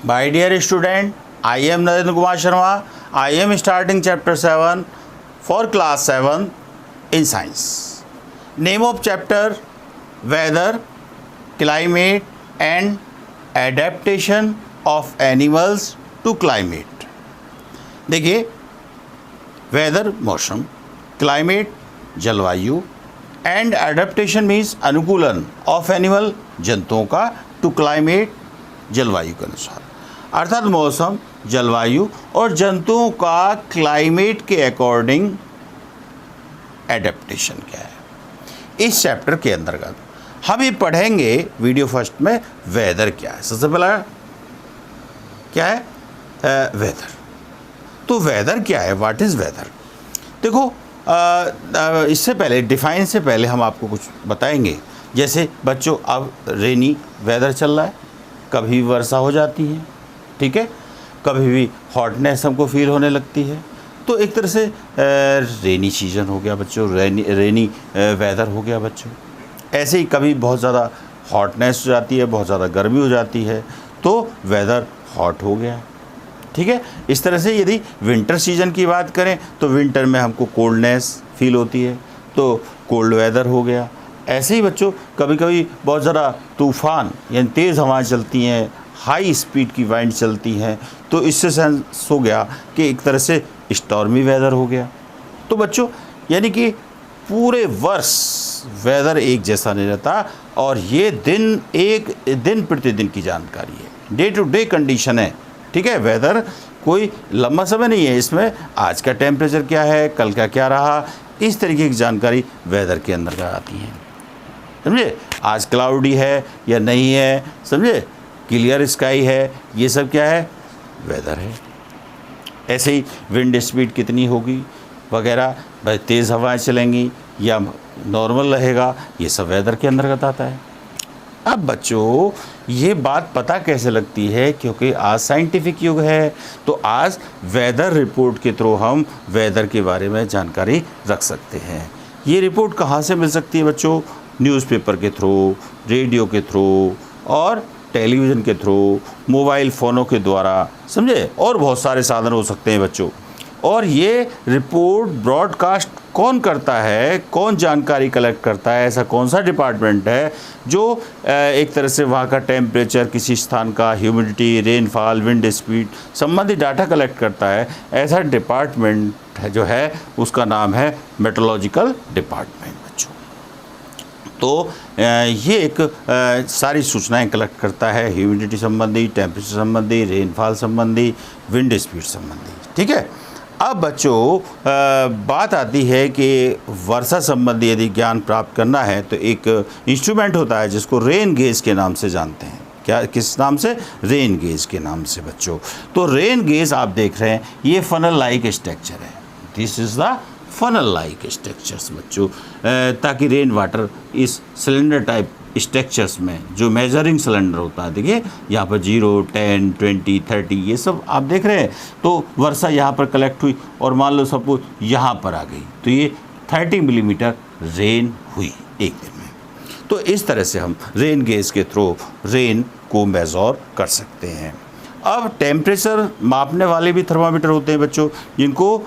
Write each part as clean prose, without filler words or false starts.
My dear student, I am Narendra Kumar Sharma. I am starting chapter 7 for class 7 in science. Name of chapter: weather, climate and adaptation of animals to climate. देखिए, weather मौसम, climate जलवायु and adaptation means अनुकूलन of animal जंतुओं का to climate जलवायु के अनुसार, अर्थात मौसम, जलवायु और जंतुओं का क्लाइमेट के अकॉर्डिंग एडेप्टेशन क्या है। इस चैप्टर के अंतर्गत हम ये पढ़ेंगे वीडियो फर्स्ट में वेदर क्या है। सबसे पहला क्या है? वेदर। तो वेदर क्या है? What is weather? देखो, इससे पहले डिफाइन से पहले हम आपको कुछ बताएंगे। जैसे बच्चों, अब रेनी वेदर चल रहा है, कभी वर्षा हो जाती है, ठीक है, कभी भी हॉटनेस हमको फील होने लगती है। तो एक तरह से रेनी सीजन हो गया बच्चों, रेनी वेदर हो गया बच्चों। ऐसे ही कभी बहुत ज़्यादा हॉटनेस हो जाती है, बहुत ज़्यादा गर्मी हो जाती है, तो वेदर हॉट हो गया, ठीक है। इस तरह से यदि विंटर सीजन की बात करें तो विंटर में हमको कोल्डनेस फील होती है, तो कोल्ड वेदर हो गया। ऐसे ही बच्चों कभी कभी बहुत ज़्यादा तूफ़ान यानी तेज़ हवाएं चलती हैं, हाई स्पीड की वाइंड चलती हैं, तो इससे सेंस हो गया कि एक तरह से स्टॉर्मी वेदर हो गया। तो बच्चों यानी कि पूरे वर्ष वेदर एक जैसा नहीं रहता, और ये दिन प्रतिदिन की जानकारी है, डे टू डे कंडीशन है, ठीक है। वेदर कोई लंबा समय नहीं है, इसमें आज का टेम्परेचर क्या है, कल का क्या रहा, इस तरीके की जानकारी वेदर के अंदर आती है, समझे। आज क्लाउडी है या नहीं है, समझे, क्लियर स्काई है, ये सब क्या है? वेदर है। ऐसे ही विंड स्पीड कितनी होगी वगैरह, भाई तेज़ हवाएं चलेंगी या नॉर्मल रहेगा, ये सब वेदर के अंतर्गत आता है। अब बच्चों ये बात पता कैसे लगती है? क्योंकि आज साइंटिफिक युग है, तो आज वेदर रिपोर्ट के थ्रू हम वेदर के बारे में जानकारी रख सकते हैं। ये रिपोर्ट कहाँ से मिल सकती है बच्चों? न्यूज़पेपर के थ्रू, रेडियो के थ्रू और टेलीविज़न के थ्रू, मोबाइल फ़ोनों के द्वारा, समझे, और बहुत सारे साधन हो सकते हैं बच्चों। और ये रिपोर्ट ब्रॉडकास्ट कौन करता है, कौन जानकारी कलेक्ट करता है, ऐसा कौन सा डिपार्टमेंट है जो एक तरह से वहाँ का टेम्परेचर, किसी स्थान का ह्यूमिडिटी, रेनफॉल, विंड स्पीड संबंधी डाटा कलेक्ट करता है? ऐसा डिपार्टमेंट जो है उसका नाम है मेट्रोलॉजिकल डिपार्टमेंट बच्चों। तो ये एक सारी सूचनाएं कलेक्ट करता है, ह्यूमिडिटी संबंधी, टेम्परेचर संबंधी, रेनफॉल संबंधी, विंड स्पीड संबंधी, ठीक है। अब बच्चों बात आती है कि वर्षा संबंधी यदि ज्ञान प्राप्त करना है तो एक इंस्ट्रूमेंट होता है जिसको रेन गेज के नाम से जानते हैं। क्या, किस नाम से? रेन गेज के नाम से बच्चों। तो रेन गेज आप देख रहे हैं, ये फनल लाइक स्ट्रक्चर है, this is the funnel like structures बच्चों, ताकि रेन वाटर इस सिलेंडर टाइप स्ट्रक्चर्स में, जो मेजरिंग सिलेंडर होता है, देखिए यहाँ पर 0, 10, 20, 30 ये सब आप देख रहे हैं। तो वर्षा यहाँ पर कलेक्ट हुई और मान लो सपोज यहाँ पर आ गई, तो ये 30 मिलीमीटर रेन हुई एक दिन में। तो इस तरह से हम रेन गेज के थ्रू रेन को मेजर कर सकते हैं। अब टेम्परेचर मापने वाले भी थर्मामीटर होते हैं बच्चों, जिनको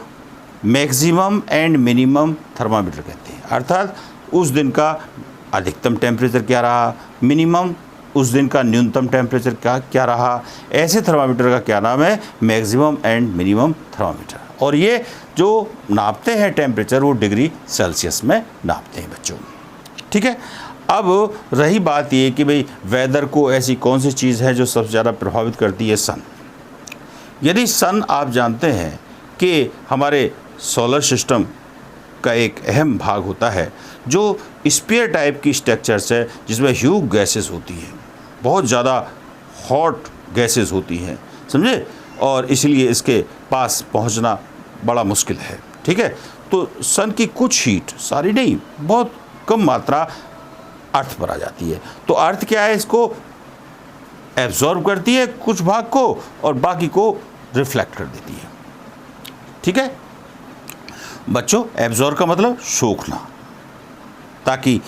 मैक्सिमम एंड मिनिमम थर्मामीटर कहते हैं, अर्थात उस दिन का अधिकतम टेम्परेचर क्या रहा, मिनिमम उस दिन का न्यूनतम टेम्परेचर क्या रहा। ऐसे थर्मामीटर का क्या नाम है? Maximum and minimum thermometer. और ये जो नापते हैं टेम्परेचर, वो डिग्री सेल्सियस में नापते हैं बच्चों, ठीक है। अब रही बात ये कि भाई वेदर को ऐसी कौन सी चीज़ है जो सबसे ज़्यादा प्रभावित करती है? सन। यदि सन आप जानते हैं कि हमारे सोलर सिस्टम का एक अहम भाग होता है, जो स्फीयर टाइप की स्ट्रक्चर्स है, जिसमें ह्यूज गैसेस होती हैं, बहुत ज़्यादा हॉट गैसेस होती हैं, समझे, और इसलिए इसके पास पहुंचना बड़ा मुश्किल है, ठीक है। तो सन की कुछ हीट, सारी नहीं, बहुत कम मात्रा अर्थ पर आ जाती है। तो अर्थ क्या है? इसको एब्जॉर्ब करती है कुछ भाग को और बाकी को रिफ्लेक्ट कर देती है, ठीक है बच्चों। एब्जॉर्ब का मतलब सोखना, ताकि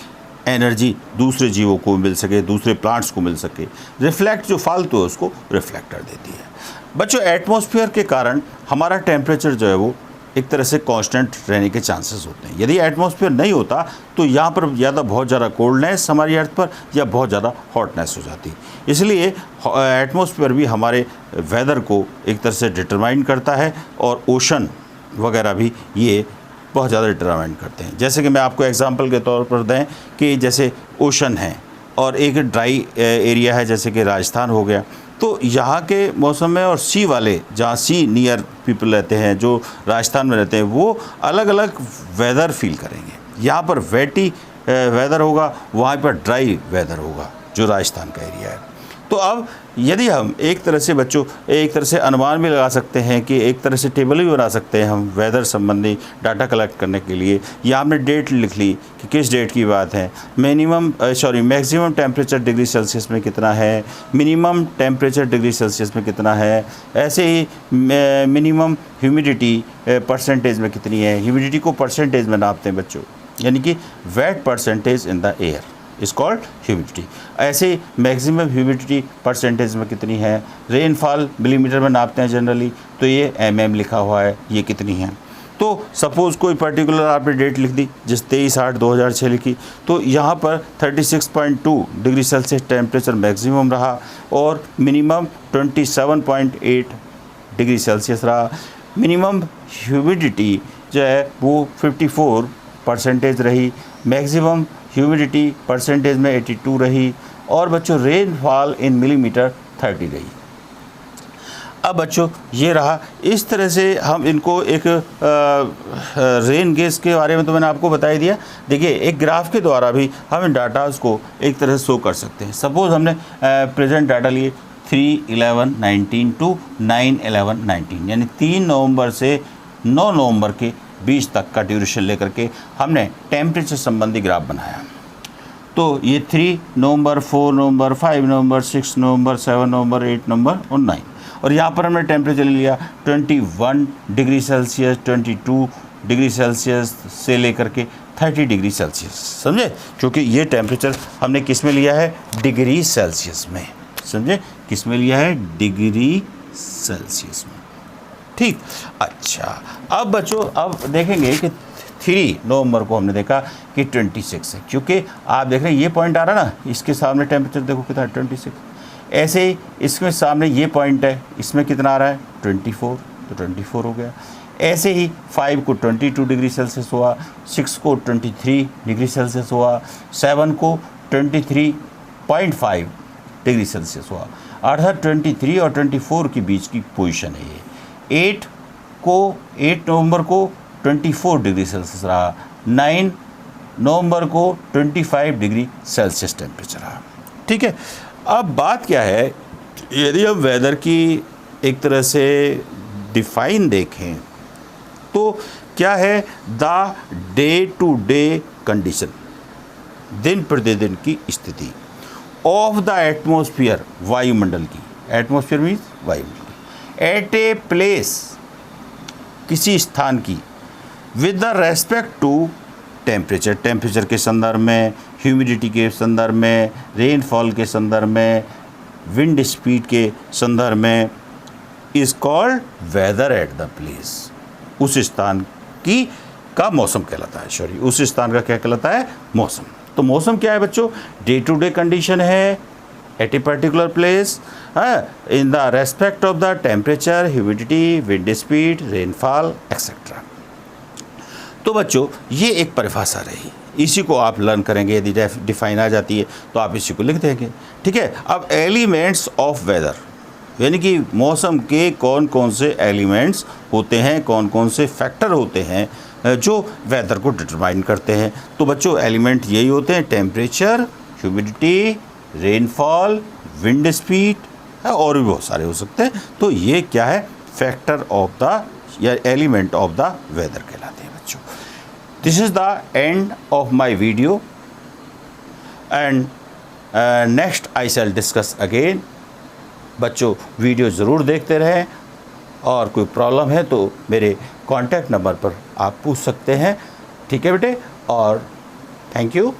एनर्जी दूसरे जीवों को मिल सके, दूसरे प्लांट्स को मिल सके। रिफ्लेक्ट जो फालतू है उसको रिफ्लेक्टर देती है। बच्चों एटमॉस्फेयर के कारण हमारा टेम्परेचर जो है वो एक तरह से कांस्टेंट रहने के चांसेस होते हैं। यदि एटमॉस्फेयर नहीं होता तो यहाँ पर या तो बहुत ज़्यादा कोल्डनेस हमारी अर्थ पर या बहुत ज़्यादा हॉटनेस हो जाती। इसलिए एटमॉस्फेयर भी हमारे वेदर को एक तरह से डिटरमाइन करता है और ओशन वगैरह भी ये बहुत ज़्यादा डिटरमाइन करते हैं। जैसे कि मैं आपको एग्जांपल के तौर पर दें कि जैसे ओशन है और एक ड्राई एरिया है जैसे कि राजस्थान हो गया, तो यहाँ के मौसम में और सी वाले जहाँ सी नियर पीपल रहते हैं, जो राजस्थान में रहते हैं, वो अलग अलग वेदर फील करेंगे। यहाँ पर वेटी वेदर होगा, वहाँ पर ड्राई वेदर होगा जो राजस्थान का एरिया है। तो अब यदि हम एक तरह से बच्चों एक तरह से अनुमान भी लगा सकते हैं कि एक तरह से टेबल भी बना सकते हैं हम वेदर संबंधी डाटा कलेक्ट करने के लिए। या हमने डेट लिख ली कि किस डेट की बात है, मैक्सिमम टेम्परेचर डिग्री सेल्सियस में कितना है, मिनिमम टेम्परेचर डिग्री सेल्सियस में कितना है, ऐसे ही मिनिमम ह्यूमिडिटी परसेंटेज में कितनी है। ह्यूमिडिटी को परसेंटेज में नापते हैं बच्चों, यानी कि wait percentage in the air is called humidity. ऐसे मैक्सिमम ह्यूमिडिटी परसेंटेज में कितनी है। रेनफॉल मिलीमीटर में नापते हैं जनरली, तो ये mm लिखा हुआ है, ये कितनी है। तो सपोज़ कोई पर्टिकुलर आपने डेट लिख दी, जिस 23/8/2006 लिखी, तो यहाँ पर 36.2 डिग्री सेल्सियस टेम्परेचर मैक्सिमम रहा और मिनिमम 27.8 डिग्री सेल्सियस रहा। मिनिमम ह्यूमिडिटी जो है वो 54% रही, मैक्सिमम ह्यूमिडिटी परसेंटेज में 82 रही और बच्चों रेनफॉल इन मिलीमीटर 30 रही। अब बच्चों ये रहा, इस तरह से हम इनको एक रेन गेज के बारे में तो मैंने आपको बता ही दिया। देखिए एक ग्राफ के द्वारा भी हम इन डाटास को एक तरह से शो कर सकते हैं। सपोज़ हमने प्रेजेंट डाटा लिए 3/11/19 टू 9/11/19, यानी 3 नवंबर से 9 नवंबर के 20 तक का ड्यूरेशन लेकर के हमने टेम्परेचर संबंधी ग्राफ बनाया। तो ये 3 नवंबर, 4 नवंबर, 5 नवंबर, 6 नवंबर, 7 नवंबर, 8 नवंबर और 9, और यहाँ पर हमने टेम्परेचर लिया 21 डिग्री सेल्सियस, 22 डिग्री सेल्सियस से लेकर के 30 डिग्री सेल्सियस, समझे। क्योंकि ये टेम्परेचर हमने किस में लिया है, डिग्री सेल्सियस में, समझे, किस में लिया है, डिग्री सेल्सियस में। ठीक, अच्छा अब बच्चों अब देखेंगे कि 3 नवंबर को हमने देखा कि 26 है, क्योंकि आप देख रहे हैं ये पॉइंट आ रहा है ना, इसके सामने टेम्परेचर देखो कितना है, 26। ऐसे ही इसमें सामने ये पॉइंट है, इसमें कितना आ रहा है, 24, तो 24 हो गया। ऐसे ही 5 को 22 डिग्री सेल्सियस हुआ, 6 को 23 डिग्री सेल्सियस हुआ, 7 को 23.5 डिग्री सेल्सियस हुआ। अर्थात 23 और 24 के बीच की पोजीशन है ये। 8 नवंबर को 24 डिग्री सेल्सियस रहा, 9 नवंबर को 25 डिग्री सेल्सियस टेम्परेचर रहा। ठीक है, अब बात क्या है, यदि हम वेदर की एक तरह से डिफाइन देखें तो क्या है, the day to day condition, दिन प्रतिदिन की स्थिति ऑफ द एटमॉस्फेयर, वायुमंडल की, एटमॉस्फेयर मीन्स वायुमंडल, एट ए प्लेस, किसी स्थान की, with the respect to temperature, temperature के संदर्भ में, ह्यूमिडिटी के संदर्भ में, रेनफॉल के संदर्भ में, विंड स्पीड के संदर्भ में, is called weather at the place. उस स्थान की का मौसम कहलाता है, सॉरी उस स्थान का क्या कहलाता है, मौसम। तो मौसम क्या है बच्चों, डे टू डे कंडीशन है at a particular place in the respect of the temperature, humidity, wind speed, rainfall, etc. तो बच्चों ये एक परिभाषा रही, इसी को आप लर्न करेंगे। यदि डिफाइन आ जाती है तो आप इसी को लिख देंगे। ठीक है, अब एलिमेंट्स ऑफ वेदर, यानी कि मौसम के कौन कौन से एलिमेंट्स होते हैं, कौन कौन से फैक्टर होते हैं जो वेदर को डिटरमाइन करते हैं। तो बच्चों एलिमेंट यही होते हैं, temperature, humidity, rainfall, wind speed, और भी बहुत सारे हो सकते हैं। तो ये क्या है, फैक्टर ऑफ द या एलिमेंट ऑफ द वेदर कहलाते हैं बच्चों। This is the end of my video and next I shall discuss again. बच्चों वीडियो ज़रूर देखते रहें, और कोई प्रॉब्लम है तो मेरे कॉन्टैक्ट नंबर पर आप पूछ सकते हैं। ठीक है बेटे, और थैंक यू।